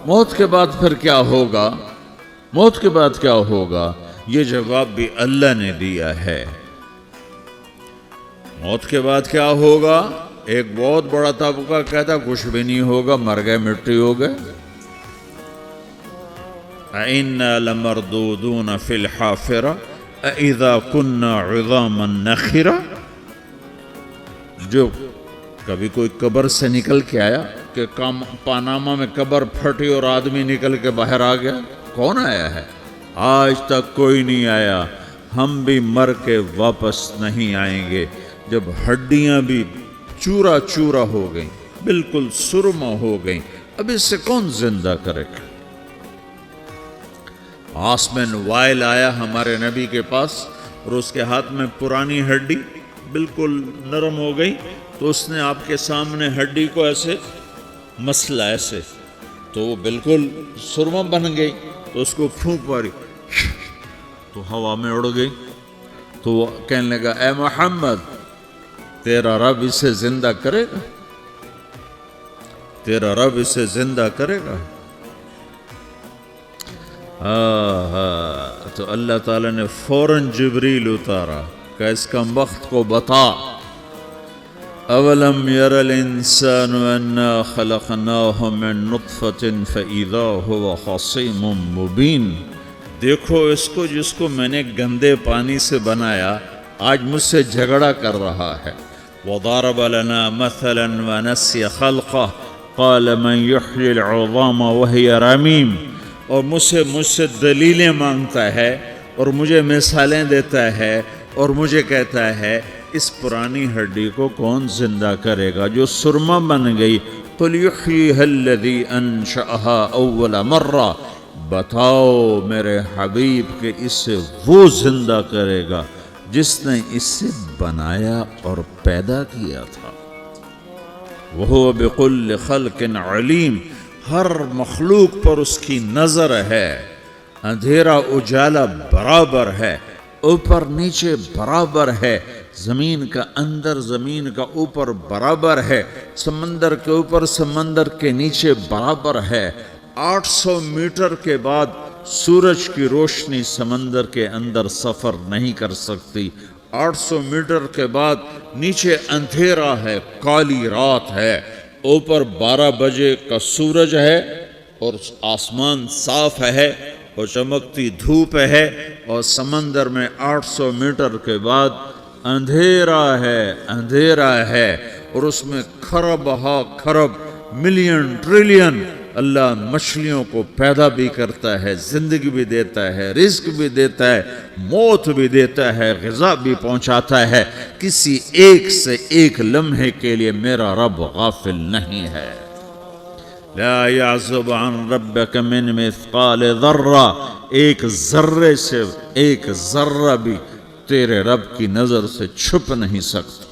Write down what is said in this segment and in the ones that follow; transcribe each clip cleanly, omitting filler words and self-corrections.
موت کے بعد پھر کیا ہوگا؟ موت کے بعد کیا ہوگا؟ یہ جواب بھی اللہ نے دیا ہے۔ موت کے بعد کیا ہوگا؟ ایک بہت بڑا طبقہ کہتا کچھ بھی نہیں ہوگا، مر گئے، مٹی ہو گئے۔ اِنَّا لَمَرْدُودُونَ فِي الْحَافِرَةِ اِذَا كُنَّا عِظَامًا نَخِرَةً۔ جو کبھی کوئی قبر سے نکل کے آیا کہ پاناما میں قبر پھٹی اور آدمی نکل کے باہر آ گیا، کون آیا ہے؟ آج تک کوئی نہیں آیا۔ ہم بھی مر کے واپس نہیں آئیں گے۔ جب ہڈیاں بھی چورا چورا ہو گئیں، بالکل سرما ہو گئیں، اب اس سے کون زندہ کرے گا؟ آسمین وائل آیا ہمارے نبی کے پاس اور اس کے ہاتھ میں پرانی ہڈی بالکل نرم ہو گئی، تو اس نے آپ کے سامنے ہڈی کو ایسے مسلا، ایسے، تو وہ بالکل سرما بن گئی، تو اس کو پھونک ماری تو ہوا میں اڑ گئی۔ تو وہ کہنے لگا اے محمد، تیرا رب اسے زندہ کرے گا؟ تیرا رب اسے زندہ کرے گا؟ تو اللہ تعالیٰ نے فوراً جبریل اتارا کہ اس کا وقت کو بتا۔ اولم یر الانسان انا خلقناہ من نطفۃ فاذا هو خصیم مبین۔ دیکھو اس کو جس کو میں نے گندے پانی سے بنایا، آج مجھ سے جھگڑا کر رہا ہے۔ وضرب لنا مثلا ونسی خلقہ قال من یحیی العظام وہی رمیم۔ اور مجھ سے دلیلیں مانگتا ہے اور مجھے مثالیں دیتا ہے اور مجھے کہتا ہے اس پرانی ہڈی کو کون زندہ کرے گا جو سرما بن گئی؟ قل یحییھا الذی انشأھا اول مرہ۔ بتاؤ میرے حبیب کہ اسے وہ زندہ کرے گا جس نے اسے بنایا اور پیدا کیا تھا۔ وہو بکل خلق علیم۔ ہر مخلوق پر اس کی نظر ہے۔ اندھیرا اجالا برابر ہے، اوپر نیچے برابر ہے، زمین کا اندر زمین کا اوپر برابر ہے، سمندر کے اوپر سمندر کے نیچے برابر ہے۔ 800 میٹر کے بعد سورج کی روشنی سمندر کے اندر سفر نہیں کر سکتی۔ 800 میٹر کے بعد نیچے اندھیرا ہے، کالی رات ہے، اوپر 12 بجے کا سورج ہے اور آسمان صاف ہے اور چمکتی دھوپ ہے، اور سمندر میں 800 میٹر کے بعد اندھیرا ہے اور اس میں کھرب ہا کھرب ملین ٹریلین اللہ مچھلیوں کو پیدا بھی کرتا ہے، زندگی بھی دیتا ہے، رزق بھی دیتا ہے، موت بھی دیتا ہے، غذا بھی پہنچاتا ہے۔ کسی ایک سے ایک لمحے کے لیے میرا رب غافل نہیں ہے۔ لا يعزب عن ربك من مثقال ذرہ۔ ایک ذرے سے ایک ذرہ بھی تیرے رب کی نظر سے چھپ نہیں سکتا۔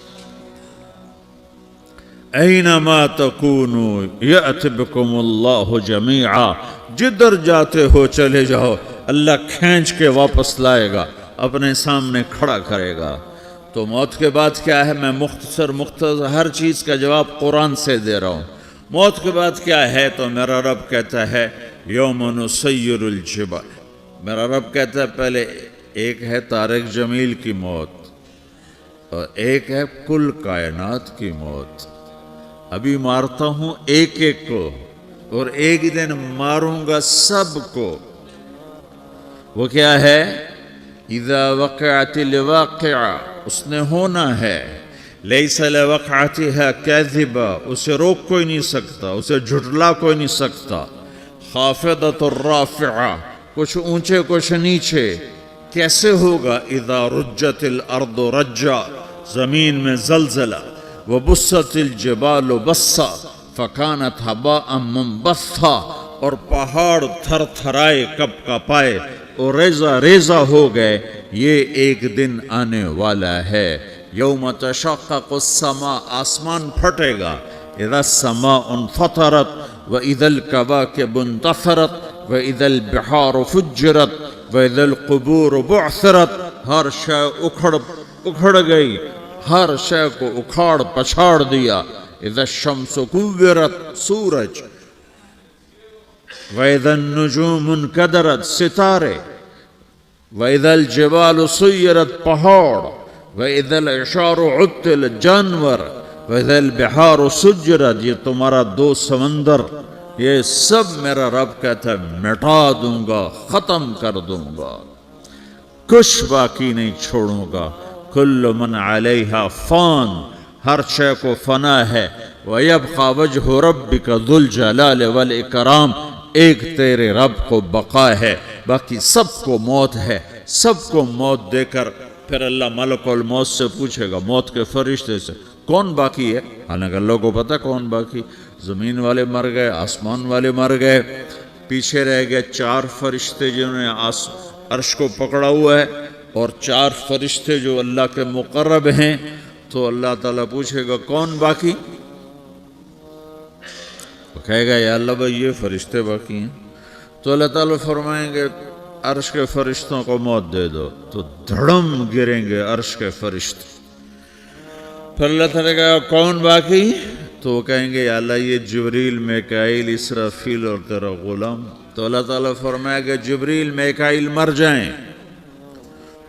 اینما تکونوا یأت بکم اللہ جمیعا۔ جدھر جاتے ہو چلے جاؤ، اللہ کھینچ کے واپس لائے گا، اپنے سامنے کھڑا کرے گا۔ تو موت کے بعد کیا ہے؟ میں مختصر ہر چیز کا جواب قرآن سے دے رہا ہوں۔ موت کے بعد کیا ہے؟ تو میرا رب کہتا ہے یوم نسیر الجبال۔ میرا رب کہتا ہے پہلے ایک ہے طارق جمیل کی موت اور ایک ہے کل کائنات کی موت۔ ابھی مارتا ہوں ایک ایک کو اور ایک دن ماروں گا سب کو۔ وہ کیا ہے؟ اذا وقعت الواقعہ، اس نے ہونا ہے۔ لیس لوقعتها کاذبہ، اسے روک کوئی نہیں سکتا، اسے جھٹلا کوئی نہیں سکتا۔ خافضۃ الرافعہ، کچھ اونچے کچھ نیچے۔ کیسے ہوگا؟ اذا رجت الارض رجا، زمین میں زلزلہ۔ وبست الجبال بسا فکانت ہباء منبثا، اور پہاڑ تھر تھرائے کپ کپائے اور ریزہ ریزہ ہو گئے۔ یہ ایک دن آنے والا ہے۔ یوم تشقق السماء، آسمان پھٹے گا۔ اذا السماء انفطرت واذا الكواكب انتثرت واذا البحار فجرت واذا القبور بعثرت۔ ہر شے اکھڑ گئی، ہر شے کو اکھاڑ پچھاڑ دیا۔ اذا الشمس کورت، سورج وَإِذَا النُّجُومُ انْكَدَرَتْ ستارے، وَإِذَا الْجِبَالُ سُيِّرَتْ پہاڑ، وَإِذَا الْعِشَارُ عُطِّلَتْ جانور، وَإِذَا الْبِحَارُ سُجِّرَتْ، یہ تمہارا دو سمندر، یہ سب میرا رب کہتا ہے مٹا دوں گا، ختم کر دوں گا، کچھ باقی نہیں چھوڑوں گا۔ کل من علیہا فان، ہر شے کو فنا ہے۔ وَيَبْقَى وَجْهُ رَبِّكَ ذُو الْجَلَالِ وَالْإِكْرَامِ، ایک تیرے رب کو بقا ہے، باقی سب کو موت ہے۔ سب کو موت دے کر پھر اللہ ملک الموت سے پوچھے گا، موت کے فرشتے سے، کون باقی ہے؟ حالانکہ اللہ کو پتہ کون باقی، زمین والے مر گئے، آسمان والے مر گئے، پیچھے رہ گئے 4 فرشتے جنہوں نے عرش کو پکڑا ہوا ہے، اور 4 فرشتے جو اللہ کے مقرب ہیں۔ تو اللہ تعالیٰ پوچھے گا کون باقی؟ وہ کہے گا یا اللہ بھائی یہ فرشتے باقی ہیں۔ تو اللہ تعالیٰ فرمائیں گے عرش کے فرشتوں کو موت دے دو، تو دھڑم گریں گے عرش کے فرشتے۔ پھر اللہ تعالیٰ کہے گا کون باقی؟ تو وہ کہیں گے یا اللہ یہ جبریل، میکائیل، اسرافیل اور تیرا غلام۔ تو اللہ تعالیٰ فرمائے گا جبریل، میکائیل مر جائیں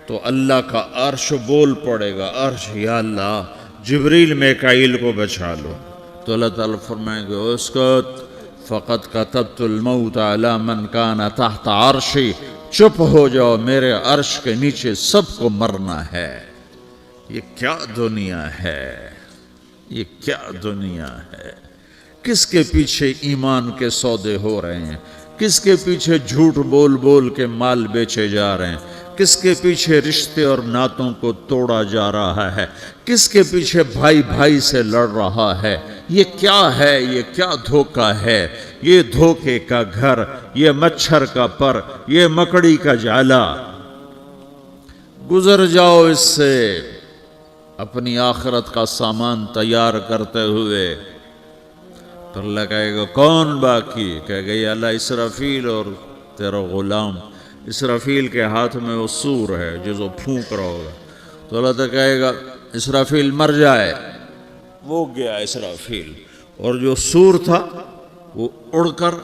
تو اللہ کا عرش بول پڑے گا، عرش یا اللہ جبریل میکائیل کو بچا لو۔ تو اللہ تعالیٰ فرمائیں گے اسکت فقط کتبت الموت علی من کان تحت عرشی، چپ ہو جاؤ، میرے عرش کے نیچے سب کو مرنا ہے۔ یہ کیا دنیا ہے، یہ کیا دنیا ہے؟ کس کے پیچھے ایمان کے سودے ہو رہے ہیں؟ کس کے پیچھے جھوٹ بول بول کے مال بیچے جا رہے ہیں؟ کس کے پیچھے رشتے اور ناتوں کو توڑا جا رہا ہے؟ کس کے پیچھے بھائی بھائی سے لڑ رہا ہے؟ یہ کیا ہے؟ یہ کیا دھوکہ ہے؟ یہ دھوکے کا گھر، یہ مچھر کا پر، یہ مکڑی کا جالا۔ گزر جاؤ اس سے اپنی آخرت کا سامان تیار کرتے ہوئے۔ تو اللہ کہے گا کون باقی؟ کہے گا یا اللہ اسرافیل اور تیرا غلام۔ اسرافیل کے ہاتھ میں وہ سور ہے جو پھونک رہا ہوگا۔ تو اللہ تعالیٰ کہے گا اسرافیل مر جائے، وہ گیا اسرافیل، اور جو سور تھا وہ اڑ کر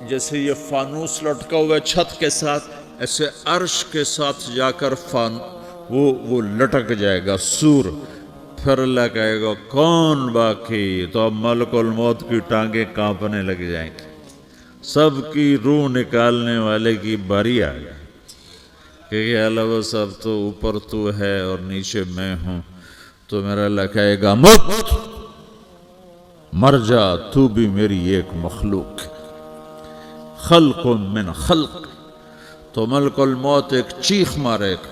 جیسے یہ فانوس لٹکا ہوا ہے چھت کے ساتھ، ایسے عرش کے ساتھ جا کر وہ لٹک جائے گا سور۔ پھر اللہ کہے گا کون باقی؟ تو اب ملک الموت کی ٹانگیں کانپنے لگ جائیں گی، سب کی روح نکالنے والے کی باری آ گئی کہ اللہ وہ سب تو اوپر تو ہے اور نیچے میں ہوں۔ تو میرا اللہ کہے گا مت، مر جا، تو بھی میری ایک مخلوق، خلق من خلق۔ تو ملک الموت ایک چیخ مارے گا،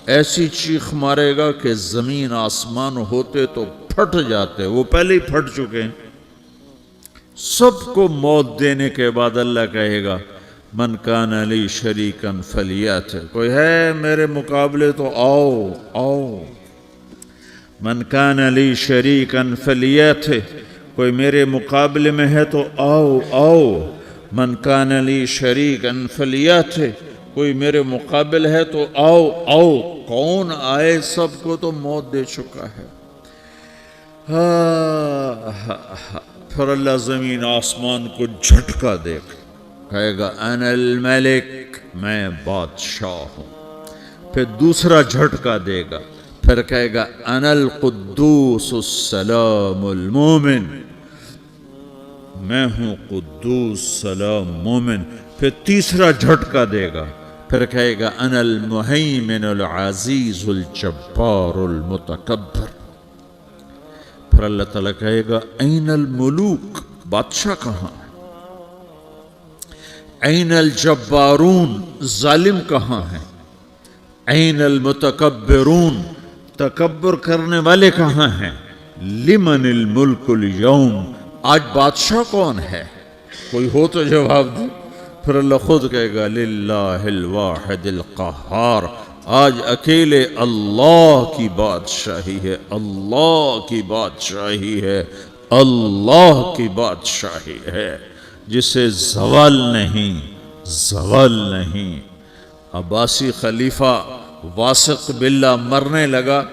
ایسی چیخ مارے گا کہ زمین آسمان ہوتے تو پھٹ جاتے، وہ پہلے ہی پھٹ چکے ہیں۔ سب کو موت دینے کے بعد اللہ کہے گا من کان لی شریکن فلیات، کوئی ہے میرے مقابلے تو آؤ آؤ۔ من کان لی شریکن فلیات، کوئی میرے مقابلے میں ہے تو آؤ آؤ۔ من کان لی شریکن فلیات، کوئی میرے مقابل ہے تو آؤ آؤ۔ کون آئے؟ سب کو تو موت دے چکا ہے۔ پھر اللہ زمین آسمان کو جھٹکا دے گا، کہے گا انا الملک، میں بادشاہ ہوں۔ پھر دوسرا جھٹکا دے گا، پھر کہے گا انا القدوس السلام المومن، میں ہوں قدوس سلام مومن۔ پھر تیسرا جھٹکا دے گا، پھر کہے گا انا المہیمن العزیز الجبار المتکبر۔ پھر اللہ تعالیٰ کہے گا این الملوک، بادشاہ کہاں ہے؟ این الجبارون، ظالم کہاں ہیں؟ این المتکبرون، تکبر کرنے والے کہاں ہیں؟ لمن الملک اليوم، آج بادشاہ کون ہے؟ کوئی ہو تو جواب دے۔ پھر اللہ خود کہے گا للہ الواحد القہار، آج اکیلے اللہ کی بادشاہی ہے، اللہ کی بادشاہی ہے، اللہ کی بادشاہی ہے، جسے زوال نہیں، زوال نہیں۔ عباسی خلیفہ واثق باللہ مرنے لگا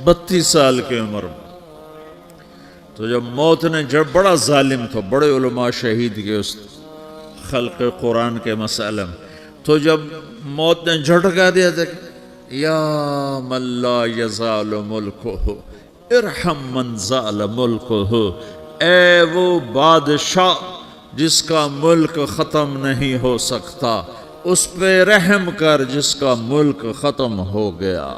32 سال کی عمر میں۔ تو جب موت نے جب بڑا ظالم تھا، بڑے علماء شہید کے اس خلق قرآن کے مسئلہ میں، تو جب موت نے جھٹکا دیا تھا، یا من لا یزال ملکہ ارحم من زال ملکہ، اے وہ بادشاہ جس کا ملک ختم نہیں ہو سکتا، اس پہ رحم کر جس کا ملک ختم ہو گیا،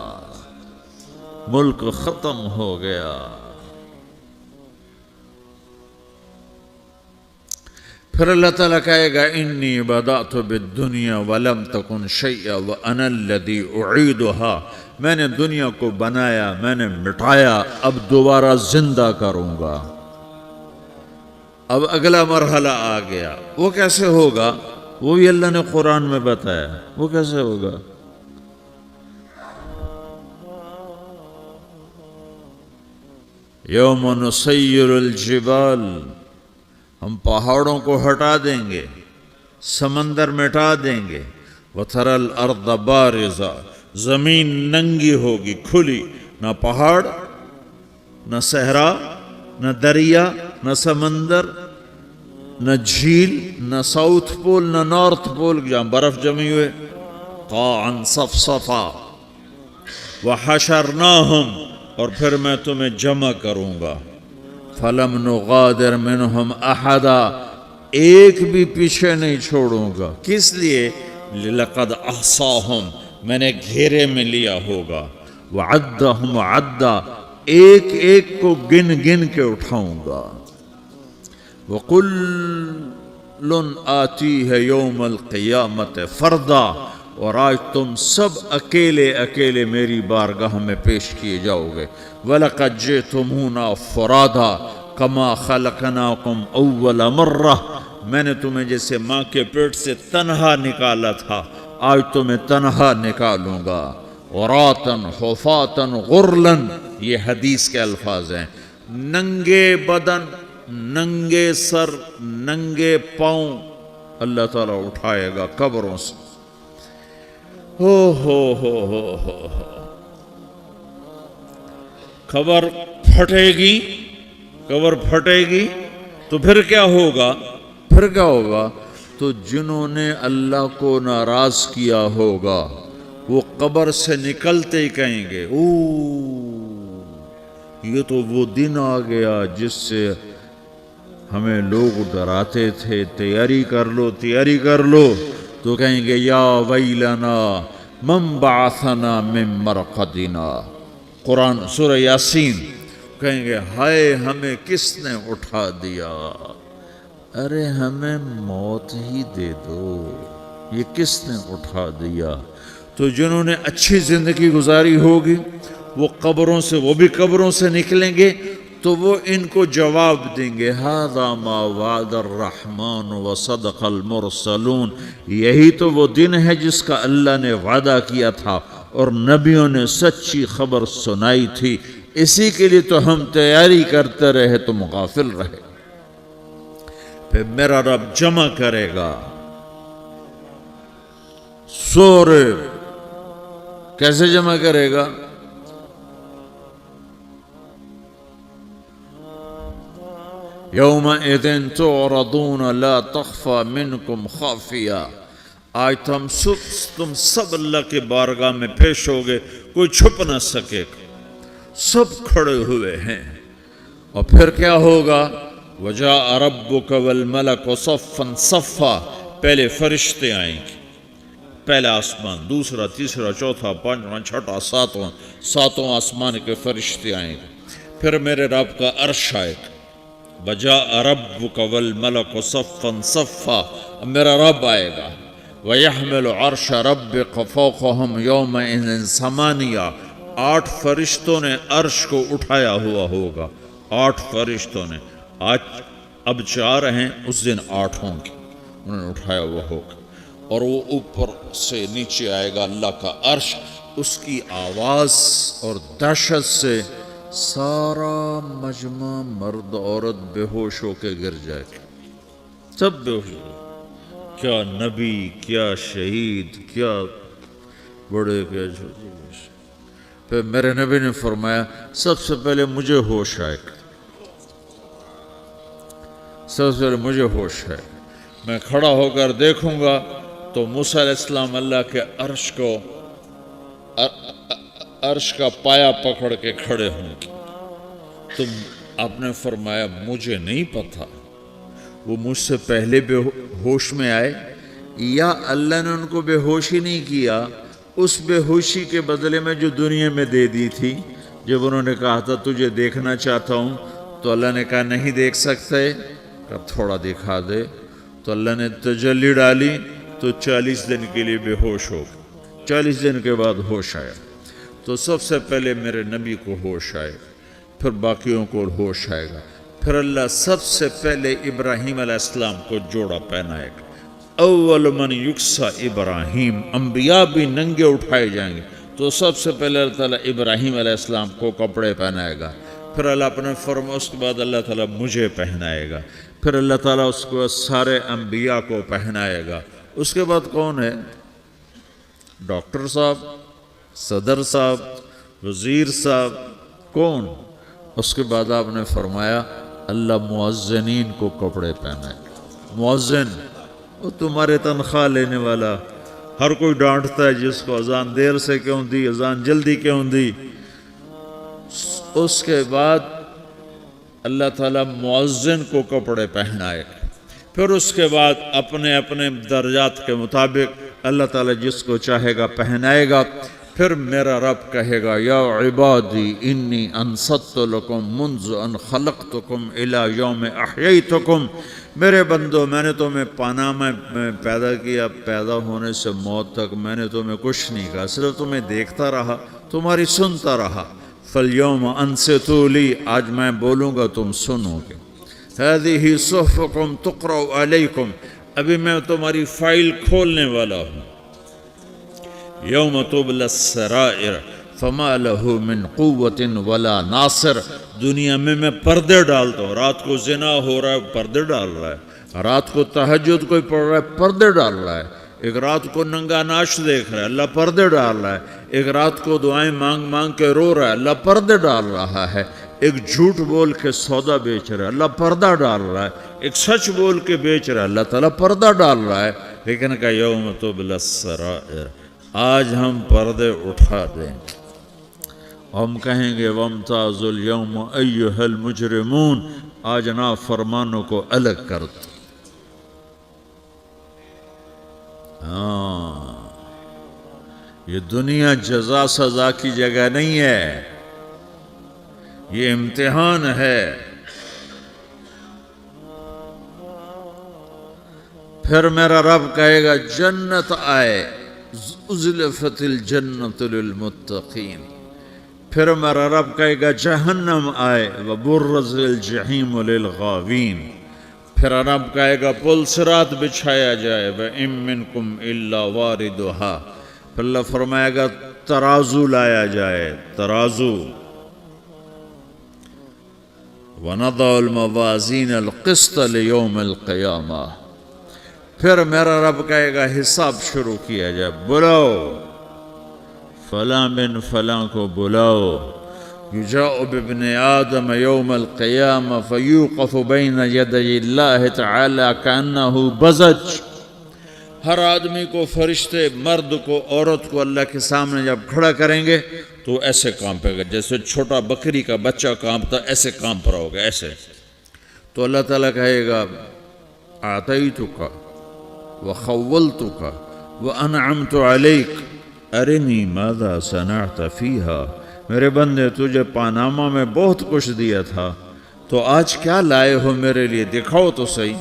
ملک ختم ہو گیا۔ پھر اللہ تعالیٰ کہے گا انی بدأت بالدنیا ولم تکن شیئا وانا الذی اعیدها، میں نے دنیا کو بنایا، میں نے مٹایا، اب دوبارہ زندہ کروں گا۔ اب اگلا مرحلہ آ گیا، وہ کیسے ہوگا؟ وہ بھی اللہ نے قرآن میں بتایا، وہ کیسے ہوگا؟ یوم نسیر الجبال، ہم پہاڑوں کو ہٹا دیں گے، سمندر مٹا دیں گے، وَتَرَى الْأَرْضَ بَارِزَةً، زمین ننگی ہوگی، کھلی، نہ پہاڑ، نہ صحرا، نہ دریا، نہ سمندر، نہ جھیل، نہ ساؤتھ پول، نہ نارتھ پول جہاں برف جمی ہوئے، قاعًا صفصفا، وحشرناہم، اور پھر میں تمہیں جمع کروں گا، فلم نغادر منہم احدا، ایک بھی پیچھے نہیں چھوڑوں گا، کس لیے؟ لقد احصاہم، میں نے گھیرے میں لیا ہوگا، وعدہم عدا، ایک ایک کو گن گن کے اٹھاؤں گا، وَقُلٌّ آتِيهَ يَوْمَ الْقِيَامَةِ فَرْدًا، اور آج تم سب اکیلے اکیلے میری بارگاہ میں پیش کیے جاؤ گے، وَلَقَدْ جِئْتُمُونَا فُرَادًا كَمَا خَلَقْنَاكُمْ أَوَّلَ مَرَّةٍ، میں نے تمہیں جیسے ماں کے پیٹ سے تنہا نکالا تھا، آج تمہیں تنہا نکالوں گا، عُرَاةً حُفَاةً غُرْلًا، یہ حدیث کے الفاظ ہیں، ننگے بدن، ننگے سر، ننگے پاؤں اللہ تعالیٰ اٹھائے گا قبروں سے، ہو قبر پھٹے گی، قبر پھٹے گی تو پھر کیا ہوگا؟ پھر کیا ہوگا؟ تو جنہوں نے اللہ کو ناراض کیا ہوگا وہ قبر سے نکلتے ہی کہیں گے یہ تو وہ دن آ گیا جس سے ہمیں لوگ ڈراتے تھے، تیاری کر لو تیاری کر لو، تو کہیں گے یا ویلنا من بعثنا من مرقدنا، قرآن سورہ یاسین، کہیں گے ہائے ہمیں کس نے اٹھا دیا، ارے ہمیں موت ہی دے دو، یہ کس نے اٹھا دیا۔ تو جنہوں نے اچھی زندگی گزاری ہوگی وہ قبروں سے، وہ بھی قبروں سے نکلیں گے تو وہ ان کو جواب دیں گے ھذا ما وعد الرحمن وصدق المرسلون، یہی تو وہ دن ہے جس کا اللہ نے وعدہ کیا تھا اور نبیوں نے سچی خبر سنائی تھی، اسی کے لیے تو ہم تیاری کرتے رہے، تم غافل رہے۔ پھر میرا رب جمع کرے گا سورے، کیسے جمع کرے گا؟ یومئذ تعرضون لا تخفى منکم خافیہ، آج تم سب اللہ کے بارگاہ میں پیش ہوگے، کوئی چھپ نہ سکے، سب کھڑے ہوئے ہیں، اور پھر کیا ہوگا؟ وجاء ربک والملک صفا صفا، پہلے فرشتے آئیں گے، پہلا آسمان، دوسرا، تیسرا، چوتھا، پانچواں، چھٹا، ساتواں آسمان کے فرشتے آئیں گے، پھر میرے رب کا عرش آئے گا، وجاء ربک والملک صفا صفا، میرا رب آئے گا، وَيَحْمِلُ عَرْشَ رَبِّكَ فَوْقَهُمْ يَوْمَئِذٍ ثَمَانِيَةٌ، 8 فرشتوں نے عرش کو اٹھایا ہوا ہوگا، 8 فرشتوں نے، آج اب 4 ہیں، اس دن 8 ہوں گے، انہوں نے اٹھایا ہوا ہوگا، اور وہ اوپر سے نیچے آئے گا اللہ کا عرش، اس کی آواز اور دہشت سے سارا مجمع مرد عورت بے ہوش ہو کے گر جائے گا، سب بے ہوش ہو، کیا نبی، کیا شہید، کیا بڑے، کیا چھوٹے۔ پھر میرے نبی نے فرمایا سب سے پہلے مجھے ہوش آئے گا، سب سے پہلے مجھے ہوش ہے، میں کھڑا ہو کر دیکھوں گا تو موسیٰ علیہ السلام اللہ کے عرش کا پایا پکڑ کے کھڑے ہوں گے۔ تو آپ نے فرمایا مجھے نہیں پتا وہ مجھ سے پہلے بے ہوش میں آئے یا اللہ نے ان کو بے ہوشی نہیں کیا، اس بے ہوشی کے بدلے میں جو دنیا میں دے دی تھی۔ جب انہوں نے کہا تھا تجھے دیکھنا چاہتا ہوں تو اللہ نے کہا نہیں دیکھ سکتے، کہا تھوڑا دکھا دے، تو اللہ نے تجلی ڈالی تو 40 دن کے لیے بے ہوش ہو گئے۔ 40 دن کے بعد ہوش آیا تو سب سے پہلے میرے نبی کو ہوش آئے، پھر باقیوں کو ہوش آئے گا، پھر اللہ سب سے پہلے ابراہیم علیہ السلام کو جوڑا پہنائے گا۔ اول من یکسا ابراہیم، انبیاء بھی ننگے اٹھائے جائیں گے تو سب سے پہلے اللہ تعالیٰ ابراہیم علیہ السلام کو کپڑے پہنائے گا، پھر اللہ اپنے فرما، اس کے بعد اللہ تعالیٰ مجھے پہنائے گا، پھر اللہ تعالیٰ اس کو سارے انبیاء کو پہنائے گا۔ اس کے بعد کون ہے؟ ڈاکٹر صاحب، صدر صاحب، وزیر صاحب، کون؟ اس کے بعد آپ نے فرمایا اللہ مؤذنین کو کپڑے پہنائے گا۔ مؤذن وہ تمہارے تنخواہ لینے والا، ہر کوئی ڈانٹتا ہے جس کو اذان دیر سے کیوں دی، اذان جلدی کیوں دی۔ اس کے بعد اللہ تعالیٰ مؤذن کو کپڑے پہنائے گا، پھر اس کے بعد اپنے اپنے درجات کے مطابق اللہ تعالیٰ جس کو چاہے گا پہنائے گا۔ پھر میرا رب کہے گا یا عبادی انی انصت لکم منذ ان خلقتکم الی یوم احییتکم، میرے بندو میں نے تمہیں پاناما میں پیدا کیا، پیدا ہونے سے موت تک میں نے تمہیں کچھ نہیں کہا، صرف تمہیں دیکھتا رہا، تمہاری سنتا رہا۔ فالیوم انصتوا لی، آج میں بولوں گا تم سنو گے۔ ہذہ صحفکم تقرأ علیکم، ابھی میں تمہاری فائل کھولنے والا ہوں۔ یوم تبلی السرائر فما لہ من قوت ولا ناصر، دنیا میں پردے ڈالتا ہوں، رات کو زنا ہو رہا ہے پردے ڈال رہا ہے، رات کو تہجد کوئی پڑھ رہا ہے پردے ڈال رہا ہے، ایک رات کو ننگا ناچ دیکھ رہا ہے اللہ پردے ڈال رہا ہے، ایک رات کو دعائیں مانگ مانگ کے رو رہا ہے اللہ پردے ڈال رہا ہے، ایک جھوٹ بول کے سودا بیچ رہا ہے اللہ پردہ ڈال رہا ہے، ایک سچ بول کے بیچ رہا ہے اللہ تعالیٰ پردہ ڈال رہا ہے۔ لیکن کہ یوم تبلی السرائر، آج ہم پردے اٹھا دیں گے، ہم کہیں گے وامتازوا اليوم ایھا المجرمون، آج نافرمانوں کو الگ کر دو۔ یہ دنیا جزا سزا کی جگہ نہیں ہے، یہ امتحان ہے۔ پھر میرا رب کہے گا جنت آئے، ازلفت الجنت للمتقین، پھر میرا رب کہے گا جہنم آئے، وبرز الجحیم للغاوین، پھر رب کہے گا پل صراط بچھایا جائے، وَإِن مِّنكُمْ إِلَّا وَارِدُهَا، پھر اللہ فرمائے گا ترازو لایا جائے، ترازو، وَنَضَعُ الْمَوَازِينَ الْقِسْطَ لِيَوْمِ الْقِيَامَةِ، پھر میرا رب کہے گا حساب شروع کیا جائے، بلاؤ فلاں بن فلاں کو بلاؤ، یجاء بابن آدم یوم القیامہ فیوقف بین یدی اللہ تعالی کأنہ بزج، ہر آدمی کو فرشتے، مرد کو عورت کو اللہ کے سامنے جب کھڑا کریں گے تو ایسے کانپے گا جیسے چھوٹا بکری کا بچہ کانپتا، ایسے کانپ رہا ہوگا ایسے۔ تو اللہ تعالیٰ کہے گا اعطیتک وخولتک وانعمت علیک ارنی ماذا صنعت فیہا، میرے بندے تجھے پاناما میں بہت کچھ دیا تھا، تو آج کیا لائے ہو میرے لیے، دکھاؤ تو صحیح۔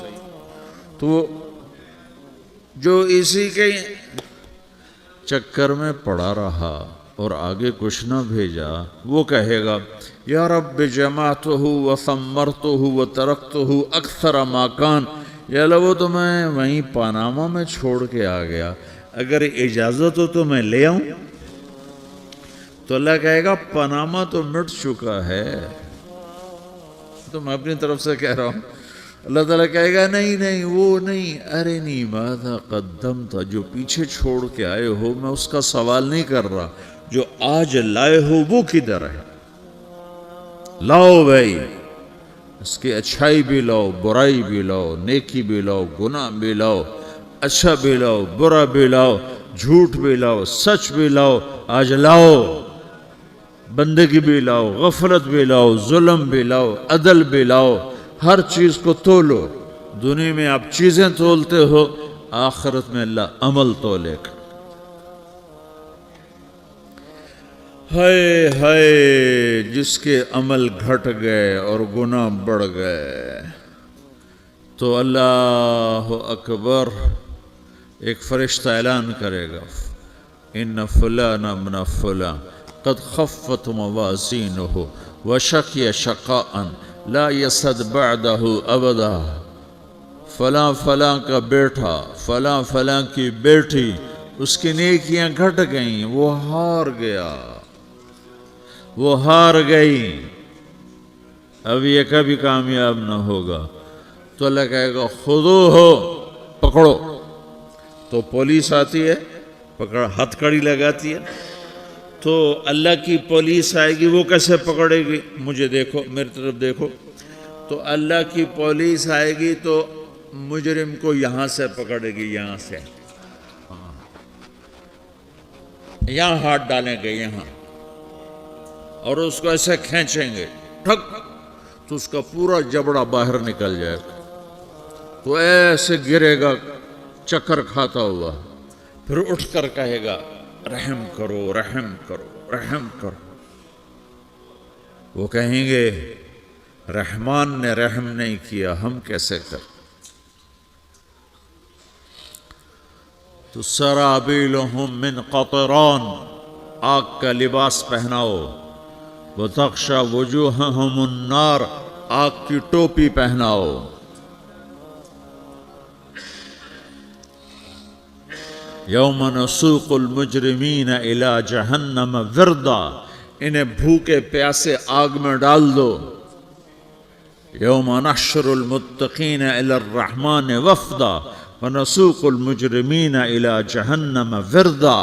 تو جو اسی کے چکر میں پڑا رہا اور آگے کچھ نہ بھیجا، وہ کہے گا یا رب جمعتہ وثمرتہ وترکتہ اکثر ما کان، یا اللہ وہ تو میں وہیں پاناما میں چھوڑ کے آ گیا، اگر اجازت ہو تو میں لے آؤں؟ تو اللہ کہے گا پاناما تو مٹ چکا ہے، تو میں اپنی طرف سے کہہ رہا ہوں۔ اللہ تعالیٰ کہے گا نہیں نہیں وہ نہیں، ارنی ماذا قدمت، جو پیچھے چھوڑ کے آئے ہو میں اس کا سوال نہیں کر رہا، جو آج لائے ہو وہ کدھر ہے، لاؤ بھائی۔ اس کی اچھائی بھی لاؤ، برائی بھی لاؤ، نیکی بھی لاؤ، گناہ بھی لاؤ، اچھا بھی لاؤ، برا بھی لاؤ، جھوٹ بھی لاؤ، سچ بھی لاؤ، آج لاؤ، بندگی بھی لاؤ، غفلت بھی لاؤ، ظلم بھی لاؤ، عدل بھی لاؤ، ہر چیز کو تولو۔ دنیا میں آپ چیزیں تولتے ہو، آخرت میں اللہ عمل تولے گا۔ ہائے ہائے جس کے عمل گھٹ گئے اور گناہ بڑھ گئے، تو اللہ اکبر، ایک فرشتہ اعلان کرے گا، ان فلان ابن فلان قد خفت موازینہ وشقی شقاء لا یسد بعدہ ابدا، فلاں فلاں کا بیٹا، فلاں فلاں کی بیٹی، اس کی نیکیاں گھٹ گئیں، وہ ہار گیا، وہ ہار گئی، اب یہ کبھی کامیاب نہ ہوگا۔ تو اللہ کہے گا خودو ہو، پکڑو۔ تو پولیس آتی ہے، پکڑ ہتھ کڑی لگاتی ہے، تو اللہ کی پولیس آئے گی، وہ کیسے پکڑے گی؟ مجھے دیکھو، میری طرف دیکھو۔ تو اللہ کی پولیس آئے گی تو مجرم کو یہاں سے پکڑے گی، یہاں سے، یہاں ہاتھ ڈالیں گے، یہاں، اور اس کو ایسے کھینچیں گے، ٹھک، تو اس کا پورا جبڑا باہر نکل جائے گا، تو ایسے گرے گا چکر کھاتا ہوا، پھر اٹھ کر کہے گا رحم کرو، رحم کرو، رحم کرو۔ وہ کہیں گے رحمان نے رحم نہیں کیا، ہم کیسے کریں؟ تو سرابیلہم من قطران، آگ کا لباس پہناؤ، وتغشی وجوہہم النار، آگ کی ٹوپی پہناؤ۔ یوم نسوق المجرمین الی جہنم وردا، انہیں بھوکے پیاسے آگ میں ڈال دو۔ یوم نحشر المتقین الی الرحمن وفدا ونسوق المجرمین الی جہنم وردا۔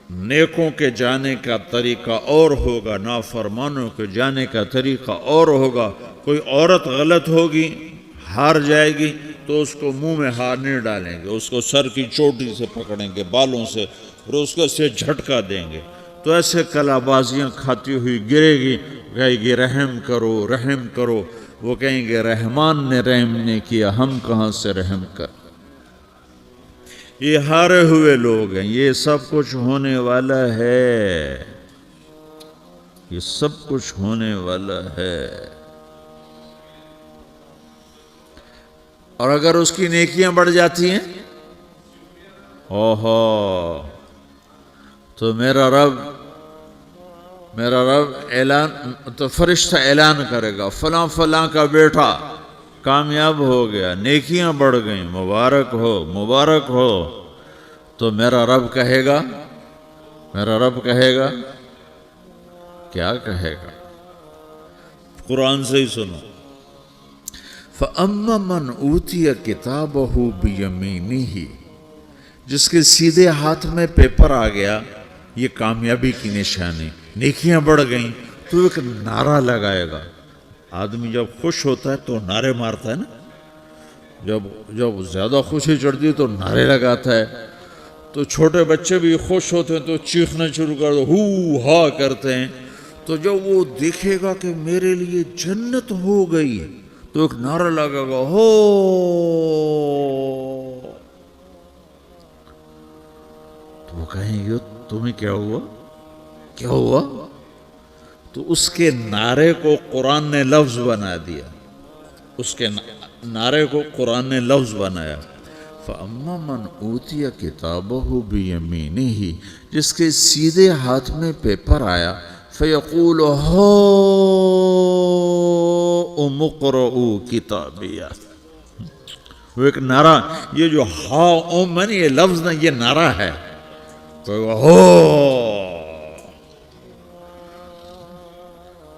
نیکوں کے جانے کا طریقہ اور ہوگا، نافرمانوں کے جانے کا طریقہ اور ہوگا۔ کوئی عورت غلط ہوگی، ہار جائے گی، تو اس کو منہ میں ہار نہیں ڈالیں گے، اس کو سر کی چوٹی سے پکڑیں گے، بالوں سے، اور اس کو سے جھٹکا دیں گے، تو ایسے کلا بازیاں کھاتی ہوئی گرے گی، کہے گی رحم کرو، رحم کرو۔ وہ کہیں گے رحمان نے رحم نہیں کیا، ہم کہاں سے رحم کر۔ یہ ہارے ہوئے لوگ ہیں، یہ سب کچھ ہونے والا ہے، یہ سب کچھ ہونے والا ہے۔ اور اگر اس کی نیکیاں بڑھ جاتی ہیں، اوہو، تو میرا رب اعلان، تو فرشتہ اعلان کرے گا فلاں فلاں کا بیٹا کامیاب ہو گیا، نیکیاں بڑھ گئیں، مبارک ہو، مبارک ہو۔ تو میرا رب کہے گا، کیا کہے گا؟ قرآن سے ہی سنو۔ فَأَمَّا مَنْ أُوتِيَ كِتَابَهُ بِيَمِينِهِ، جس کے سیدھے ہاتھ میں پیپر آ گیا، یہ کامیابی کی نشانی، نیکیاں بڑھ گئیں، تو ایک نعرہ لگائے گا۔ آدمی جب خوش ہوتا ہے تو نعرے مارتا ہے نا، جب زیادہ خوشی چڑھتی ہے تو نعرے لگاتا ہے۔ تو چھوٹے بچے بھی خوش ہوتے ہیں تو چیخنا شروع کر دو، ہو ہا کرتے ہیں۔ تو جب وہ دیکھے گا کہ میرے لیے جنت ہو گئی، تو ایک نعرہ لگے گا، ہو۔ تو وہ کہیں گے تمہیں کیا ہوا، کیا ہوا؟ تو اس کے نعرے کو قرآن نے لفظ بنا دیا، اس کے نعرے کو قرآن نے لفظ بنایا۔ فَأَمَّا مَنْ أُوتِيَ كِتَابَهُ بِيَمِينِهِ، جس کے سیدھے ہاتھ میں پیپر آیا، فَيَقُولُ هَاؤْمُ اقْرَءُوا كِتَابِيَهْ، وہ ایک نعرہ، یہ جو ہاؤم ہے نا، یہ لفظ نا، یہ نعرہ ہے۔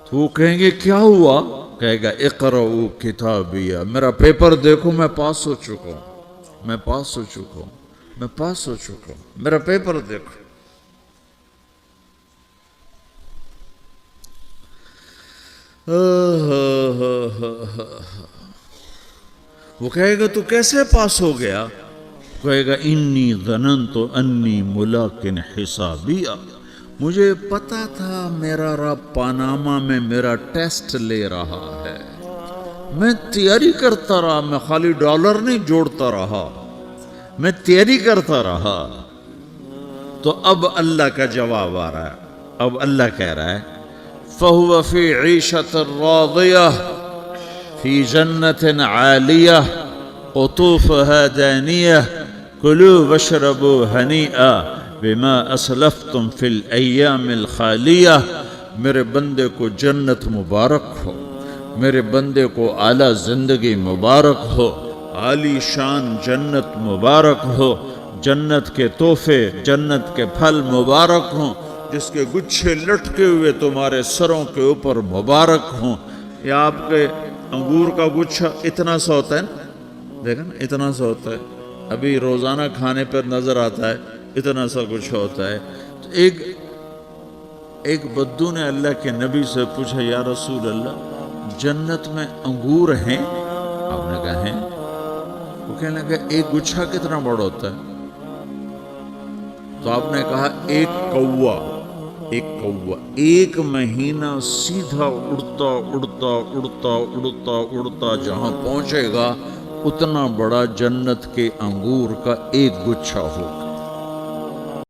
تو وہ کہیں گے کیا ہوا؟ کہے گا اقرؤوا کتابیہ، میرا پیپر دیکھو، میں پاس ہو چکا ہوں، میں پاس ہو چکا ہوں، میں پاس ہو چکا ہوں، میرا پیپر دیکھو۔ وہ کہے گا تو کیسے پاس ہو گیا؟ کہے گا انی ظننت انی ملاقن حسابیہ، مجھے پتا تھا میرا رب پاناما میں میرا ٹیسٹ لے رہا ہے، میں تیاری کرتا رہا، میں خالی ڈالر نہیں جوڑتا رہا، میں تیاری کرتا رہا۔ تو اب اللہ کا جواب آ رہا ہے، اب اللہ کہہ رہا ہے فَهُوَ فِي عِيشَةٍ رَاضِيَةٍ فِي جَنَّةٍ عَالِيَةٍ قُطُوفُهَا دَانِيَةٌ كُلُوا وَاشْرَبُوا هَنِيئًا بِمَا أَسْلَفْتُمْ فِي الْأَيَّامِ الْخَالِيَةِ۔ میرے بندے کو جنت مبارک ہو، میرے بندے کو اعلیٰ زندگی مبارک ہو، عالی شان جنت مبارک ہو، جنت کے تحفے، جنت کے پھل مبارک ہوں، جس کے گچھے لٹکے ہوئے تمہارے سروں کے اوپر مبارک ہوں۔ یہ آپ کے انگور کا گچھا اتنا سا ہوتا ہے نا، دیکھا نا اتنا سا ہوتا ہے، ابھی روزانہ کھانے پر نظر آتا ہے اتنا سا گچھا ہوتا ہے۔ تو ایک بدو نے اللہ کے نبی سے پوچھا یا رسول اللہ جنت میں انگور ہیں؟ آپ نے کہا ہیں۔ وہ کہنے لگا ایک گچھا کتنا بڑا ہوتا ہے؟ تو آپ نے کہا ایک کوا ایک مہینہ سیدھا اڑتا اڑتا اڑتا اڑتا اڑتا جہاں پہنچے گا اتنا بڑا جنت کے انگور کا ایک گچھا ہوگا۔